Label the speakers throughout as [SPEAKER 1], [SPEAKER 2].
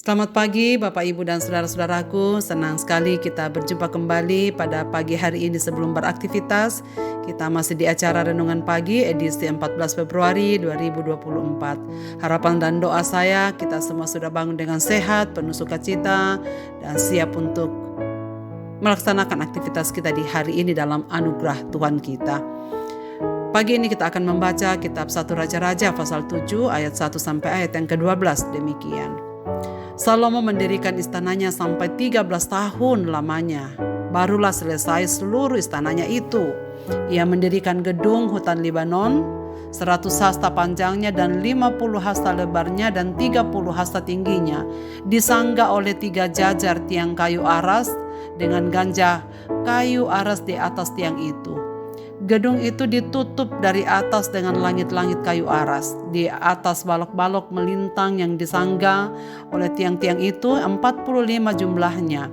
[SPEAKER 1] Selamat pagi Bapak Ibu dan saudara-saudaraku. Senang sekali kita berjumpa kembali pada pagi hari ini sebelum beraktivitas. Kita masih di acara Renungan Pagi edisi 14 Februari 2024. Harapan dan doa saya kita semua sudah bangun dengan sehat, penuh sukacita, dan siap untuk melaksanakan aktivitas kita di hari ini dalam anugerah Tuhan kita. Pagi ini kita akan membaca kitab 1 Raja-Raja pasal 7 ayat 1 sampai ayat yang ke-12 demikian. Salomo mendirikan istananya sampai 13 tahun lamanya. Barulah selesai seluruh istananya itu. Ia mendirikan gedung hutan Libanon, 100 hasta panjangnya dan 50 hasta lebarnya dan 30 hasta tingginya. Disangga oleh 3 jajar tiang kayu aras dengan ganja kayu aras di atas tiang itu. Gedung itu ditutup dari atas dengan langit-langit kayu aras. Di atas balok-balok melintang yang disangga oleh tiang-tiang itu 45 jumlahnya,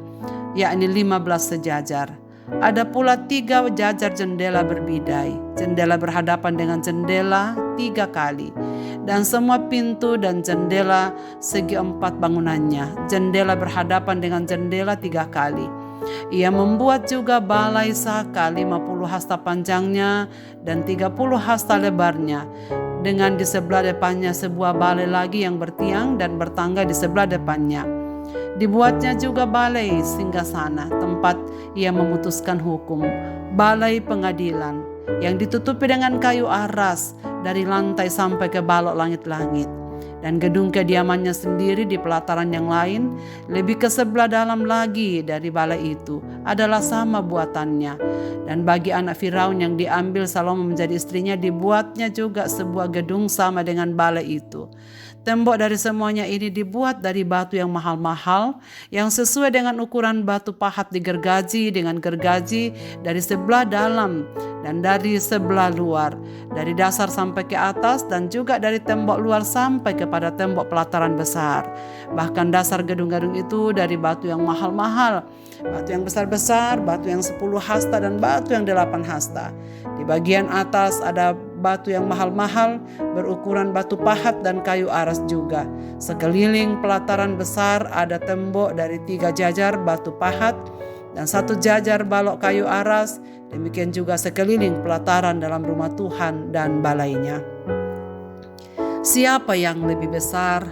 [SPEAKER 1] yakni 15 sejajar. Ada pula 3 jajar jendela berbidai. Jendela berhadapan dengan jendela 3 kali. Dan semua pintu dan jendela segi 4 bangunannya. Jendela berhadapan dengan jendela 3 kali. Ia membuat juga balai saka 50 hasta panjangnya dan 30 hasta lebarnya, dengan di sebelah depannya sebuah balai lagi yang bertiang dan bertangga di sebelah depannya. Dibuatnya juga balai singgasana, tempat ia memutuskan hukum, balai pengadilan yang ditutupi dengan kayu aras dari lantai sampai ke balok langit-langit. Dan gedung kediamannya sendiri di pelataran yang lain, lebih ke sebelah dalam lagi dari balai itu, adalah sama buatannya. Dan bagi anak Firaun yang diambil Salomo menjadi istrinya, dibuatnya juga sebuah gedung sama dengan balai itu. Tembok dari semuanya ini dibuat dari batu yang mahal-mahal, yang sesuai dengan ukuran batu pahat digergaji dengan gergaji dari sebelah dalam dan dari sebelah luar, dari dasar sampai ke atas dan juga dari tembok luar sampai kepada tembok pelataran besar. Bahkan dasar gedung-gedung itu dari batu yang mahal-mahal, batu yang besar-besar, batu yang 10 hasta dan batu yang 8 hasta. Di bagian atas ada batu yang mahal-mahal berukuran batu pahat dan kayu aras juga. Sekeliling pelataran besar ada tembok dari 3 jajar batu pahat dan 1 jajar balok kayu aras. Demikian juga sekeliling pelataran dalam rumah Tuhan dan balainya. Siapa yang lebih besar?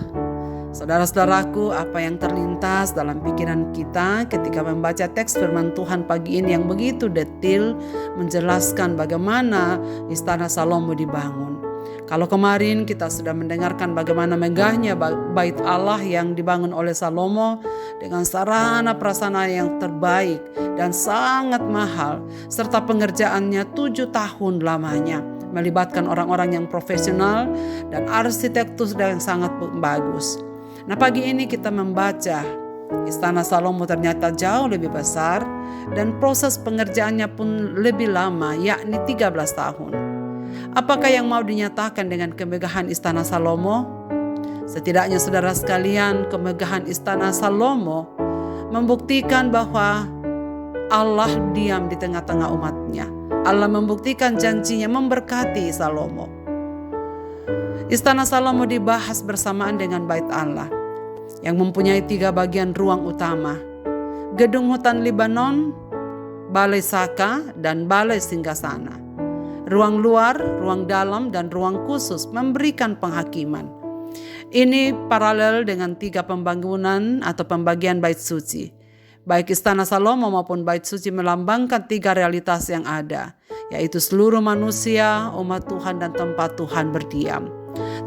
[SPEAKER 1] Saudara-saudaraku, apa yang terlintas dalam pikiran kita ketika membaca teks firman Tuhan pagi ini yang begitu detail menjelaskan bagaimana istana Salomo dibangun. Kalau kemarin kita sudah mendengarkan bagaimana megahnya bait Allah yang dibangun oleh Salomo dengan sarana prasarana yang terbaik dan sangat mahal, serta pengerjaannya 7 tahun lamanya, melibatkan orang-orang yang profesional dan arsitektur yang sangat bagus. Nah, pagi ini kita membaca istana Salomo ternyata jauh lebih besar dan proses pengerjaannya pun lebih lama, yakni 13 tahun. Apakah yang mau dinyatakan dengan kemegahan istana Salomo? Setidaknya saudara sekalian, kemegahan istana Salomo membuktikan bahwa Allah diam di tengah-tengah umatnya. Allah membuktikan janjinya memberkati Salomo. Istana Salomo dibahas bersamaan dengan bait Allah yang mempunyai 3 bagian ruang utama. Gedung hutan Libanon, balai saka, dan balai singgasana. Ruang luar, ruang dalam, dan ruang khusus memberikan penghakiman. Ini paralel dengan 3 pembangunan atau pembagian bait suci. Baik istana Salomo maupun bait suci melambangkan 3 realitas yang ada, yaitu seluruh manusia, umat Tuhan, dan tempat Tuhan berdiam.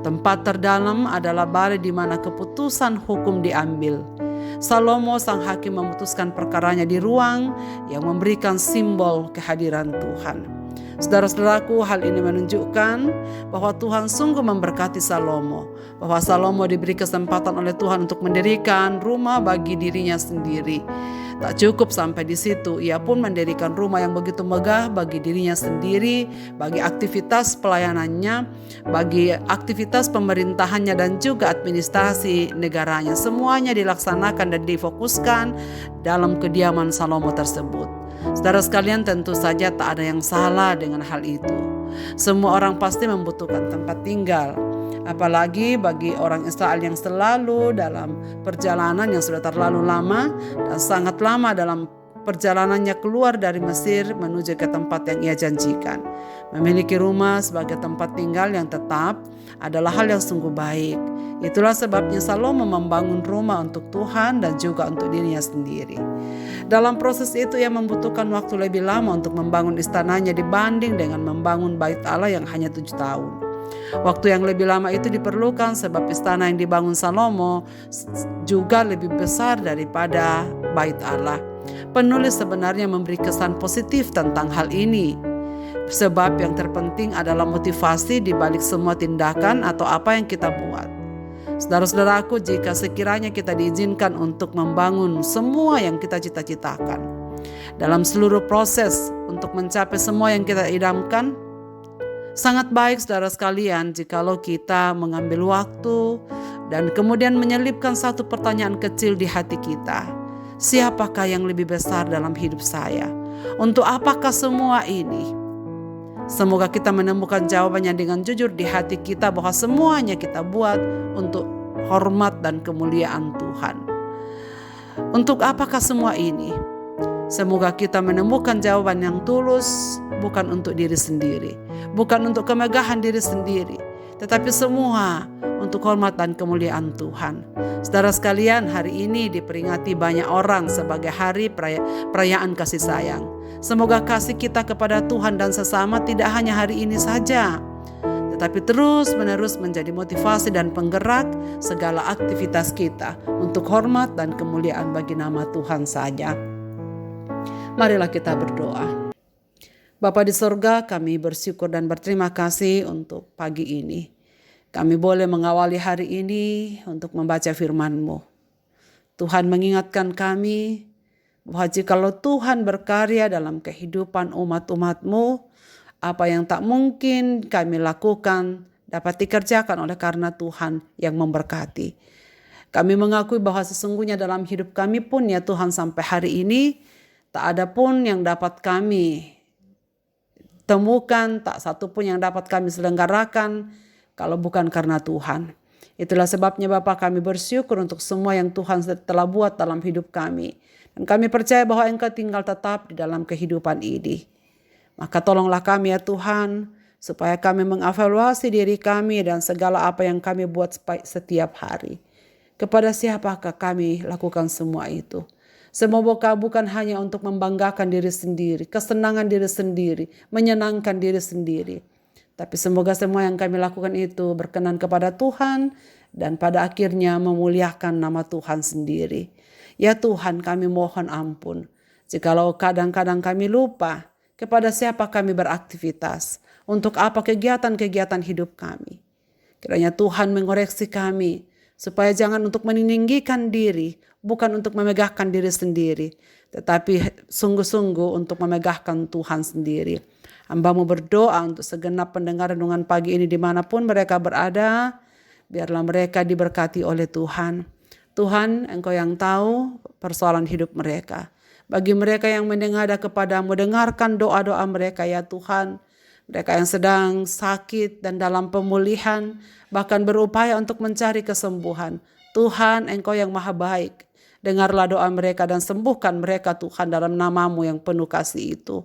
[SPEAKER 1] Tempat terdalam adalah balai di mana keputusan hukum diambil. Salomo sang hakim memutuskan perkaranya di ruang yang memberikan simbol kehadiran Tuhan. Saudara-saudaraku, hal ini menunjukkan bahwa Tuhan sungguh memberkati Salomo, bahwa Salomo diberi kesempatan oleh Tuhan untuk mendirikan rumah bagi dirinya sendiri. Tak cukup sampai di situ, ia pun mendirikan rumah yang begitu megah bagi dirinya sendiri, bagi aktivitas pelayanannya, bagi aktivitas pemerintahannya dan juga administrasi negaranya. Semuanya dilaksanakan dan difokuskan dalam kediaman Salomo tersebut. Saudara sekalian, tentu saja tak ada yang salah dengan hal itu. Semua orang pasti membutuhkan tempat tinggal. Apalagi bagi orang Israel yang selalu dalam perjalanan yang sudah terlalu lama dan sangat lama dalam perjalanannya keluar dari Mesir menuju ke tempat yang ia janjikan. Memiliki rumah sebagai tempat tinggal yang tetap adalah hal yang sungguh baik. Itulah sebabnya Salomo membangun rumah untuk Tuhan dan juga untuk dirinya sendiri. Dalam proses itu ia membutuhkan waktu lebih lama untuk membangun istananya dibanding dengan membangun bait Allah yang hanya 7 tahun. Waktu yang lebih lama itu diperlukan sebab istana yang dibangun Salomo juga lebih besar daripada bait Allah. Penulis sebenarnya memberi kesan positif tentang hal ini. Sebab yang terpenting adalah motivasi di balik semua tindakan atau apa yang kita buat. Saudara-saudaraku, jika sekiranya kita diizinkan untuk membangun semua yang kita cita-citakan, dalam seluruh proses untuk mencapai semua yang kita idamkan, sangat baik saudara sekalian jikalau kita mengambil waktu dan kemudian menyelipkan satu pertanyaan kecil di hati kita. Siapakah yang lebih besar dalam hidup saya? Untuk apakah semua ini? Semoga kita menemukan jawabannya dengan jujur di hati kita bahwa semuanya kita buat untuk hormat dan kemuliaan Tuhan. Untuk apakah semua ini? Semoga kita menemukan jawaban yang tulus, bukan untuk diri sendiri, bukan untuk kemegahan diri sendiri, tetapi semua untuk hormat dan kemuliaan Tuhan. Saudara sekalian, hari ini diperingati banyak orang sebagai hari perayaan kasih sayang. Semoga kasih kita kepada Tuhan dan sesama tidak hanya hari ini saja, tetapi terus-menerus menjadi motivasi dan penggerak segala aktivitas kita untuk hormat dan kemuliaan bagi nama Tuhan saja. Marilah kita berdoa. Bapa di sorga, kami bersyukur dan berterima kasih untuk pagi ini. Kami boleh mengawali hari ini untuk membaca firman-Mu. Tuhan mengingatkan kami bahwa jikalau Tuhan berkarya dalam kehidupan umat-umat-Mu, apa yang tak mungkin kami lakukan dapat dikerjakan oleh karena Tuhan yang memberkati. Kami mengakui bahwa sesungguhnya dalam hidup kami pun ya Tuhan sampai hari ini, tak ada pun yang dapat kami temukan, tak satu pun yang dapat kami selenggarakan kalau bukan karena Tuhan. Itulah sebabnya Bapa, kami bersyukur untuk semua yang Tuhan telah buat dalam hidup kami. Dan kami percaya bahwa Engkau tinggal tetap di dalam kehidupan ini. Maka tolonglah kami ya Tuhan, supaya kami mengevaluasi diri kami dan segala apa yang kami buat setiap hari. Kepada siapakah kami lakukan semua itu? Semoga bukan hanya untuk membanggakan diri sendiri, kesenangan diri sendiri, menyenangkan diri sendiri. Tapi semoga semua yang kami lakukan itu berkenan kepada Tuhan dan pada akhirnya memuliakan nama Tuhan sendiri. Ya Tuhan, kami mohon ampun jikalau kadang-kadang kami lupa kepada siapa kami beraktivitas, untuk apa kegiatan-kegiatan hidup kami. Kiranya Tuhan mengoreksi kami supaya jangan untuk meninggikan diri, bukan untuk memegahkan diri sendiri, tetapi sungguh-sungguh untuk memegahkan Tuhan sendiri. Hamba-Mu berdoa untuk segenap pendengar renungan pagi ini dimanapun mereka berada, biarlah mereka diberkati oleh Tuhan. Tuhan, Engkau yang tahu persoalan hidup mereka. Bagi mereka yang menengadah kepadamu, dengarkan doa-doa mereka ya Tuhan. Mereka yang sedang sakit dan dalam pemulihan, bahkan berupaya untuk mencari kesembuhan. Tuhan, Engkau yang maha baik. Dengarlah doa mereka dan sembuhkan mereka Tuhan dalam nama-Mu yang penuh kasih itu.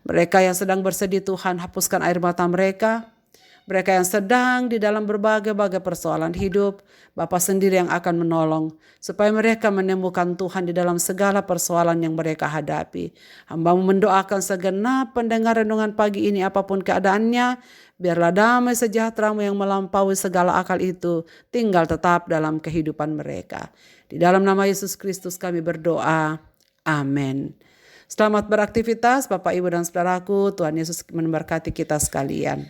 [SPEAKER 1] Mereka yang sedang bersedih Tuhan, hapuskan air mata mereka. Mereka yang sedang di dalam berbagai-bagai persoalan hidup, Bapa sendiri yang akan menolong, supaya mereka menemukan Tuhan di dalam segala persoalan yang mereka hadapi. Hamba-Mu mendoakan segenap pendengar renungan pagi ini apapun keadaannya, biarlah damai sejahtera-Mu yang melampaui segala akal itu tinggal tetap dalam kehidupan mereka. Di dalam nama Yesus Kristus kami berdoa. Amin. Selamat beraktivitas Bapak, Ibu, dan Saudaraku. Tuhan Yesus memberkati kita sekalian.